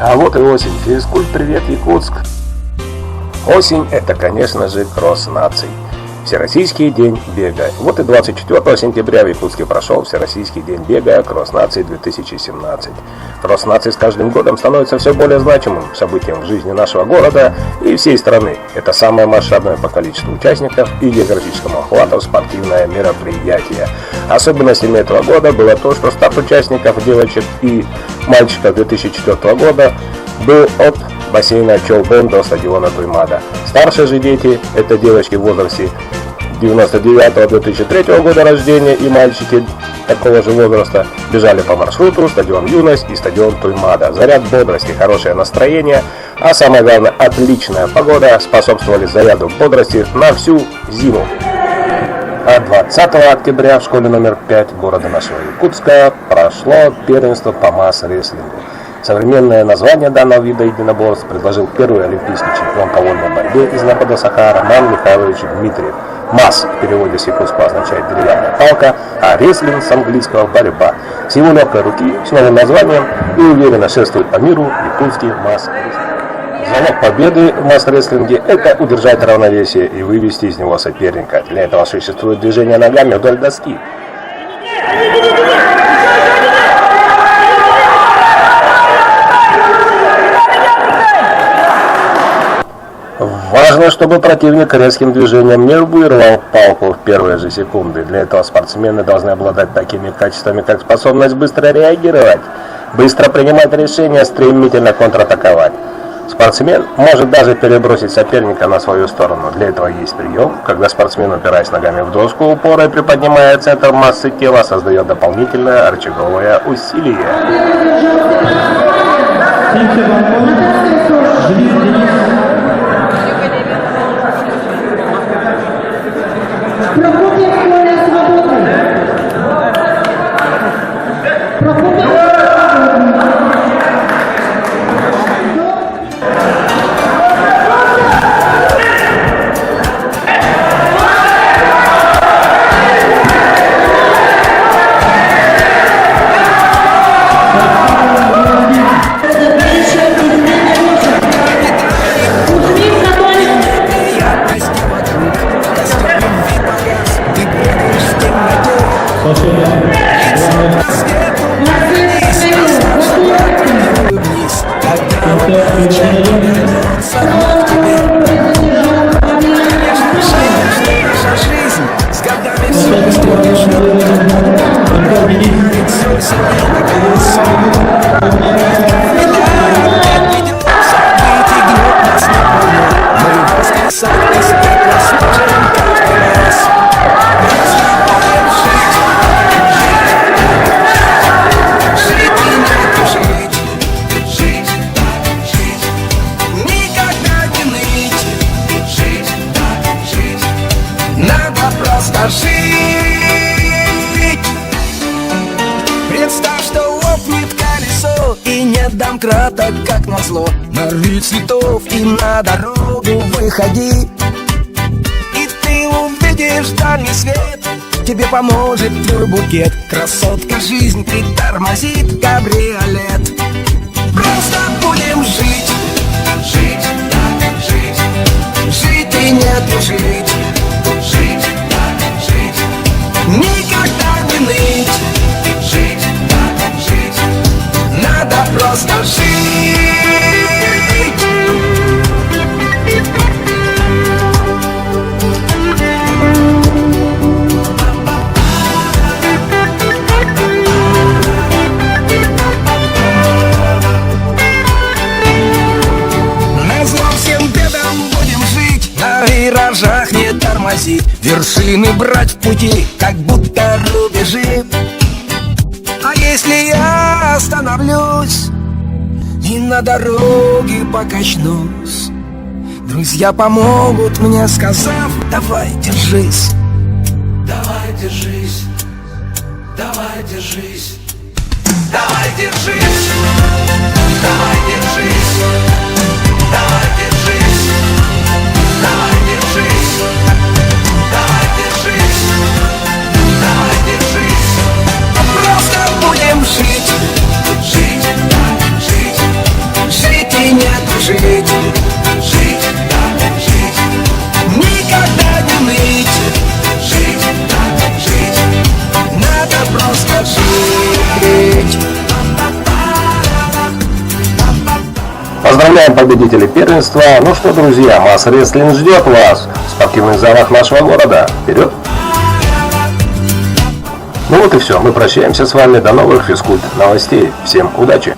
А вот и осень. Физкульт, привет, Якутск. Осень – это, конечно же, кросс наций. Всероссийский день бега. Вот и 24 сентября в Якутске прошел Всероссийский день бега кросс наций 2017. Кросс наций с каждым годом становится все более значимым событием в жизни нашего города и всей страны. Это самое масштабное по количеству участников и географическому охвату спортивное мероприятие. Особенностями этого года было то, что старт участников девочек и мальчиков 2004 года был от бассейна Чолбон до стадиона Туймада. Старшие же дети, это девочки в возрасте 99-2003 года рождения и мальчики такого же возраста, бежали по маршруту стадион Юность и стадион Туймада. Заряд бодрости, хорошее настроение, а самое главное, отличная погода способствовали заряду бодрости на всю зиму. А 20 октября в школе номер 5 города нашего Якутска прошло первенство по масс-рестлингу. Современное название данного вида единоборств предложил первый олимпийский чемпион по вольной борьбе из Запада Сахара Роман Михайлович Дмитриев. Масс в переводе с якутского означает деревянная палка, а рестлинг с английского борьба. С его легкой руки, с новым названием и уверенно шествует по миру якутский масс-рестлинг. Залог победы в масс-рестлинге – это удержать равновесие и вывести из него соперника. Для этого существует движение ногами вдоль доски. Важно, чтобы противник резким движением не вырвал палку в первые же секунды. Для этого спортсмены должны обладать такими качествами, как способность быстро реагировать, быстро принимать решения, стремительно контратаковать. Спортсмен может даже перебросить соперника на свою сторону. Для этого есть прием, когда спортсмен, упираясь ногами в доску упора и приподнимая центр массы тела, создает дополнительное рычаговое усилие. Представь, что лопнет колесо и нет домкрата, как назло. Нарви цветов и на дорогу выходи, и ты увидишь дальний свет. Тебе поможет твой букет. Красотка, жизнь притормозит кабриолет. Просто будем жить, жить, да, жить, жить и не тужить. Жить, да, жить, никогда не ныть. Жить, да, жить, надо просто жить. Виражах не тормозить, вершины брать в пути, как будто рубежи. А если я остановлюсь и на дороге покачнусь, друзья помогут мне, сказав: давай, держись. Давай, держись. Давай, держись. Давай, держись. Давай, держись. Давай, держись. Давай, держись. Давай, держись. Давай, держись. Просто будем жить. Жить, да, жить. Объявляем победителей первенства. Ну что, друзья, Масс Рестлинг ждет вас в спортивных залах нашего города. Вперед! Ну вот и все. Мы прощаемся с вами. До новых физкульт новостей. Всем удачи!